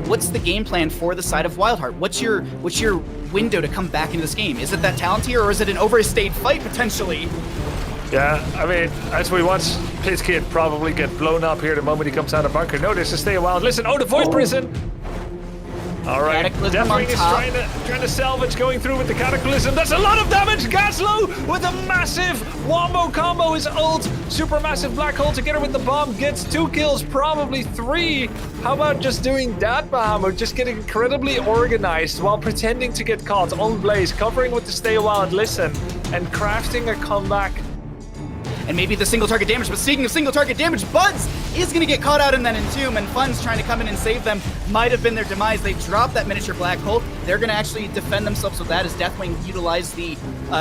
what's the game plan for the side of WildHeart? What's your window to come back into this game? Is it that talent tier, or is it an overstayed fight potentially? Yeah, I mean, as we watch PitKid probably get blown up here the moment he comes out of bunker. No, this is stay a while. Listen, oh, the void prison. All right, Deathwing is trying to salvage, going through with the Cataclysm. That's a lot of damage. Gaslow with a massive wombo combo. His ult, supermassive black hole together with the bomb gets 2 kills, probably 3. How about just doing that, Bahamut? Just getting incredibly organized while pretending to get caught on Blaze, covering with the stay a while and listen, and crafting a comeback. And maybe the single target damage, but speaking of single target damage, Buds is going to get caught out in that Entomb, and Fun's trying to come in and save them. Might have been their demise. They dropped that miniature black hole. They're going to actually defend themselves with that as Deathwing utilized the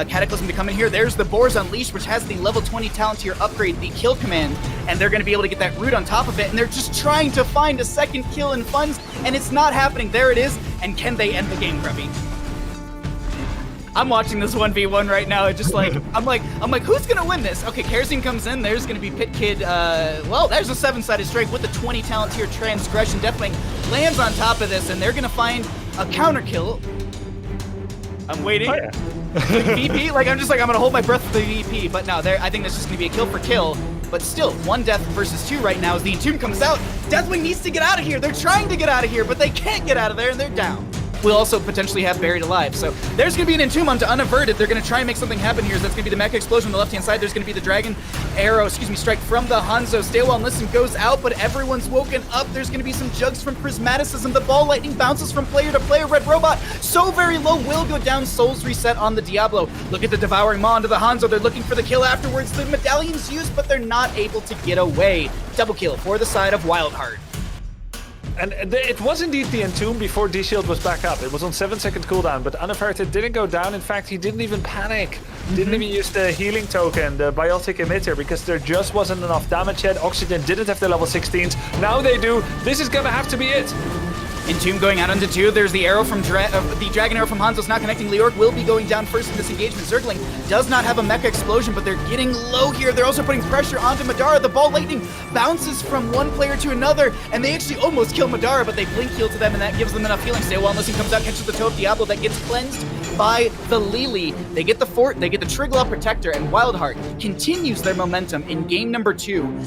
Cataclysm to come in here. There's the Boars Unleashed, which has the level 20 talent tier upgrade, the kill command, and they're going to be able to get that root on top of it, and they're just trying to find a second kill in Fun's, and it's not happening. There it is, and can they end the game, Grubby? I'm watching this 1v1 right now. Just like I'm like, who's gonna win this? Okay, Kerosene comes in. There's gonna be PitKid. Well, there's a 7-sided strike with the 20 talent tier transgression. Deathwing lands on top of this, and they're gonna find a counter kill. I'm waiting. Oh, yeah. VP, like I'm gonna hold my breath for the VP, but no, I think that's just gonna be a kill for kill. But still, 1 death versus 2 right now as the Entomb comes out. Deathwing needs to get out of here. They're trying to get out of here, but they can't get out of there, and they're down. We'll also potentially have Buried Alive. So there's going to be an Entomb onto Unaverted. They're going to try and make something happen here. So that's going to be the Mecha Explosion on the left-hand side. There's going to be the Dragon Arrow, strike from the Hanzo. Stay well and listen goes out, but everyone's woken up. There's going to be some jugs from Prismaticism. The Ball Lightning bounces from player to player. Red Robot, so very low, will go down. Souls reset on the Diablo. Look at the Devouring Maw onto the Hanzo. They're looking for the kill afterwards. The Medallion's used, but they're not able to get away. Double kill for the side of WildHeart. And it was indeed the Entomb before D-Shield was back up. It was on 7-second cooldown, but Unaverted didn't go down. In fact, he didn't even panic. Didn't even use the healing token, the biotic emitter, because there just wasn't enough damage yet. Oxygen didn't have the level 16s. Now they do. This is gonna have to be it. Entomb going out onto 2. There's the arrow from the Dragon Arrow from Hanzo's not connecting. Leoric will be going down first in this engagement. Zergling does not have a Mecha Explosion, but they're getting low here. They're also putting pressure onto Madara. The Ball Lightning bounces from one player to another, and they actually almost kill Madara, but they blink heal to them, and that gives them enough healing. Stay while Listen comes out, catches the toe of Diablo that gets cleansed by the Lily. They get the fort, they get the Triglaw Protector, and WildHeart continues their momentum in game number 2.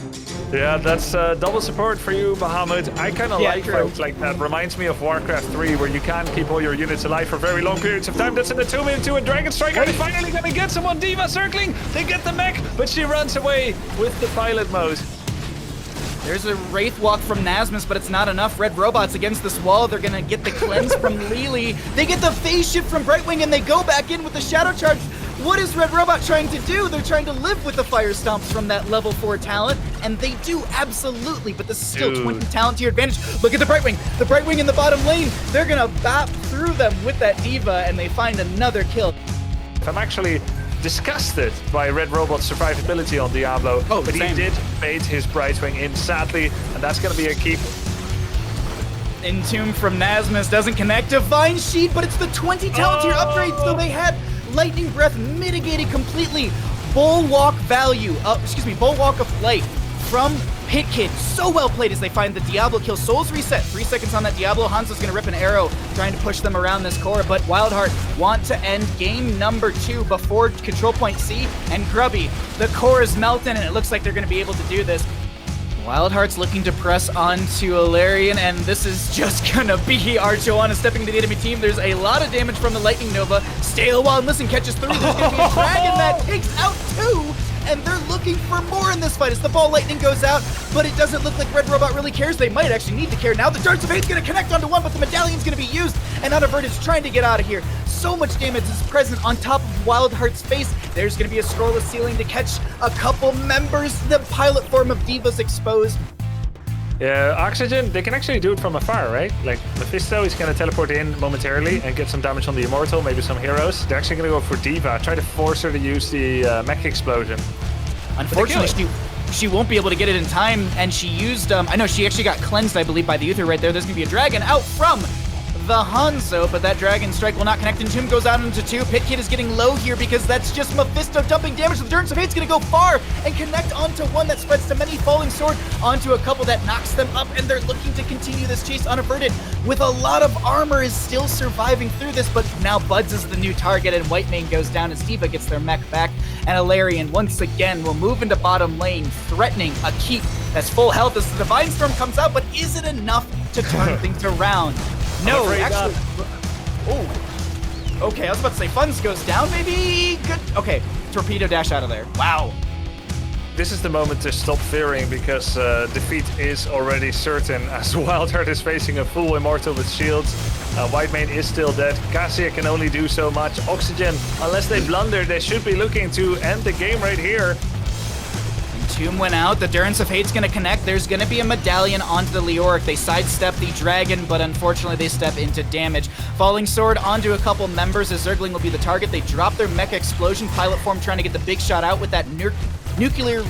Yeah, that's double support for you, Bahamut. I kind of like fights like that. Reminds me of Warcraft 3, where you can't keep all your units alive for very long periods of time. That's an Entomb into a Dragon Strike. Are they finally going to get someone? Diva circling. They get the mech, but she runs away with the pilot mode. There's a Wraith Walk from Nasmus, but it's not enough. Red Robots against this wall. They're going to get the cleanse from Lily. They get the phase shift from Brightwing, and they go back in with the Shadow Charge. What is Red Robot trying to do? They're trying to live with the Fire Stomps from that level 4 talent, and they do absolutely, but this is still 20 talent to your advantage. Look at the Brightwing. The Brightwing in the bottom lane. They're going to bap through them with that Diva, and they find another kill. I'm actually disgusted by Red Robot's survivability on Diablo, but he did bait his Brightwing in, sadly, and that's going to be a keep. Entomb from Nasmus doesn't connect. Divine Sheet, but it's the 20 talent tier upgrade, so they had Lightning Breath mitigated completely. Bulwark value, Bulwark of Light from PitKid. So well played as they find the Diablo kill. Souls reset, 3 seconds on that Diablo. Hanzo's gonna rip an arrow, trying to push them around this core, but WildHeart want to end game number 2 before control point C, and Grubby, the core is melting, and it looks like they're gonna be able to do this. WildHeart's looking to press onto Alarian, and this is just gonna be Archoana stepping to the enemy team. There's a lot of damage from the Lightning Nova. Stay a while and listen, catches 3. There's gonna be a Dragon that takes out 2, and they're looking for more in this fight as the Ball Lightning goes out, but it doesn't look like Red Robot really cares. They might actually need to care now. The Darts of Hate's gonna connect onto 1, but the Medallion's gonna be used, and Unaverted's trying to get out of here. So much damage is present on top of WildHeart's face. There's gonna be a scrollless ceiling to catch a couple members. The pilot form of Diva's exposed. Yeah, Oxygen, they can actually do it from afar, right? Like, Mephisto is going to teleport in momentarily and get some damage on the Immortal, maybe some heroes. They're actually going to go for Diva, try to force her to use the Mech Explosion. Unfortunately, she won't be able to get it in time, and she used, I know she actually got cleansed, I believe, by the Uther right there. There's going to be a Dragon out from the Hanzo, but that Dragon Strike will not connect into him, goes out into 2. Pit Kid is getting low here because that's just Mephisto dumping damage. The Endurance of Hate's gonna go far and connect onto 1 that spreads to many, Falling Sword onto a couple that knocks them up, and they're looking to continue this chase unaverted with a lot of armor is still surviving through this, but now Buds is the new target and Whitemane goes down as D.Va gets their mech back, and Alarian once again will move into bottom lane, threatening a keep that's full health as the Divine Storm comes out, but is it enough to turn things around? No, actually. Oh, okay, I was about to say Funds goes down, maybe? Good. Okay, Torpedo dash out of there. Wow. This is the moment to stop fearing because defeat is already certain as WildHeart is facing a full Immortal with shields. Whitemane is still dead. Cassia can only do so much. Oxygen, unless they blunder, they should be looking to end the game right here. Tomb went out. The Endurance of Hate's going to connect. There's going to be a medallion onto the Leoric. They sidestep the Dragon, but unfortunately they step into damage. Falling Sword onto a couple members as Zergling will be the target. They drop their Mecha Explosion pilot form, trying to get the big shot out with that nuclear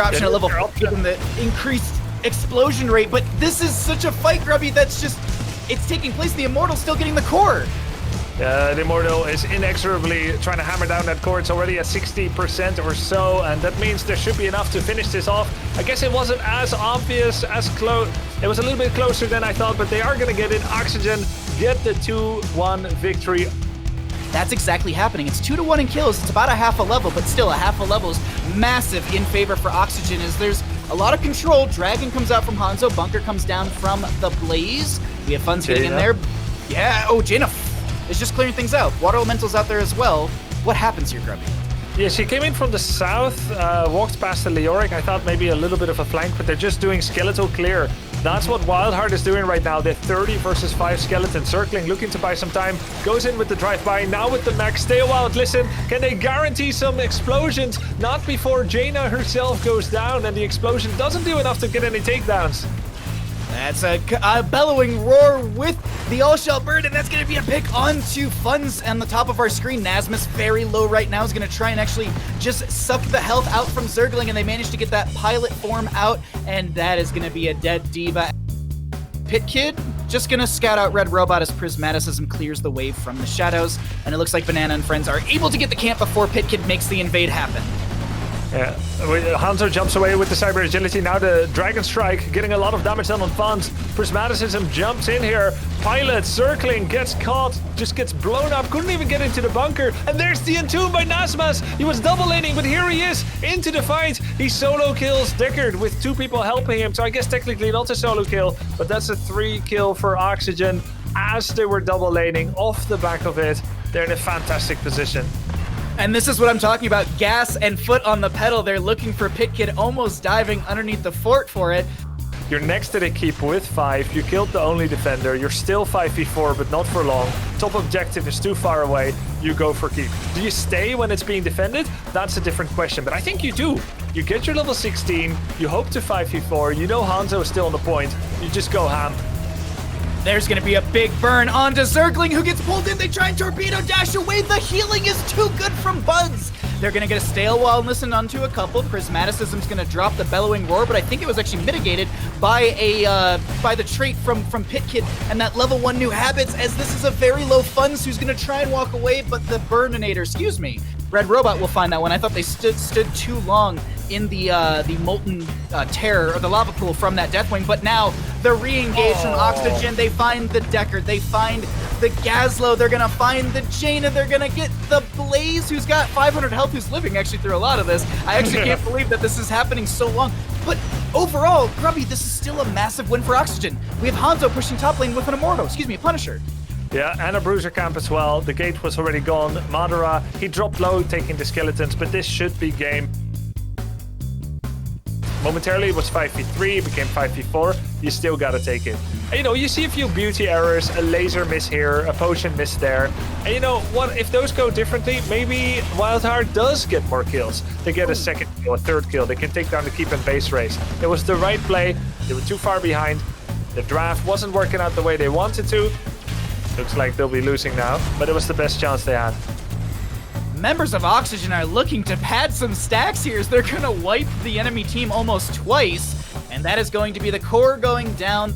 option at level 4, given the increased explosion rate. But this is such a fight, Grubby, that's just, it's taking place. The Immortal's still getting the core. The Immortal is inexorably trying to hammer down that core. It's already at 60% or so, and that means there should be enough to finish this off. I guess it wasn't as obvious, as close. It was a little bit closer than I thought, but they are going to get in. Oxygen get the 2-1 victory. That's exactly happening. It's 2-1 in kills. It's about a half a level, but still a half a level is massive in favor for Oxygen as there's a lot of control. Dragon comes out from Hanzo. Bunker comes down from the Blaze. We have Funds getting in there. Yeah, oh, Jaina is just clearing things out. Water Elemental's out there as well. What happens here, Grubby? Yeah, she came in from the south, walked past the Leoric. I thought maybe a little bit of a flank, but they're just doing skeletal clear. That's what WildHeart is doing right now. They're 30 versus 5 skeletons, circling, looking to buy some time. Goes in with the drive-by, now with the mech. Stay a while, listen. Can they guarantee some explosions? Not before Jaina herself goes down, and the explosion doesn't do enough to get any takedowns. That's a bellowing roar with the all-shell bird, and that's going to be a pick onto Funds on the top of our screen. Nasmus very low right now is going to try and actually just suck the health out from Zergling, and they managed to get that pilot form out, and that is going to be a dead D.Va. Pit Kid just going to scout out Red Robot as Prismaticism clears the wave from the shadows, and it looks like Banana and friends are able to get the camp before Pit Kid makes the invade happen. Yeah, Hanzo jumps away with the Cyber Agility. Now the Dragon Strike getting a lot of damage done on Funds. Prismaticism jumps in here. Pilot circling, gets caught, just gets blown up. Couldn't even get into the bunker. And there's the Entomb by Nasmas. He was double laning, but here he is into the fight. He solo kills Deckard with 2 people helping him. So I guess technically not a solo kill, but that's a 3 kill for Oxygen as they were double laning off the back of it. They're in a fantastic position. And this is what I'm talking about. Gas and foot on the pedal. They're looking for Pit Kid, almost diving underneath the fort for it. You're next to the keep with 5. You killed the only defender. You're still 5v4, but not for long. Top objective is too far away. You go for keep. Do you stay when it's being defended? That's a different question, but I think you do. You get your level 16. You hope to 5v4. You know Hanzo is still on the point. You just go ham. There's going to be a big burn onto Zergling, who gets pulled in. They try and torpedo dash away. The healing is too good from Buds. They're going to get a stale while and listen onto a couple. Prismaticism's going to drop the Bellowing Roar, but I think it was actually mitigated by the trait from Pit Kid and that level 1 new habits, as this is a very low Funds who's going to try and walk away, but the Burninator, Red Robot will find that one. I thought they stood too long in the molten terror or the lava pool from that Deathwing, but now the re-engage from Oxygen. They find the Deckard, they find the Gazlowe, they're gonna find the Jaina, they're gonna get the Blaze, who's got 500 health, who's living actually through a lot of this. I actually can't believe that this is happening so long. But overall, Grubby, this is still a massive win for Oxygen. We have Hanzo pushing top lane with an Immortal, a Punisher. Yeah, and a Bruiser camp as well. The gate was already gone. Madara, he dropped low taking the skeletons, but this should be game. Momentarily it was 5v3, it became 5v4. You still gotta take it. And, you know, you see a few beauty errors, a laser miss here, a potion miss there. And you know what, if those go differently, maybe WildHeart does get more kills. They get a second kill, a third kill. They can take down the keep and base race. It was the right play. They were too far behind. The draft wasn't working out the way they wanted to. Looks like they'll be losing now, but it was the best chance they had. Members of Oxygen are looking to pad some stacks here as they're going to wipe the enemy team almost twice, and that is going to be the core going down.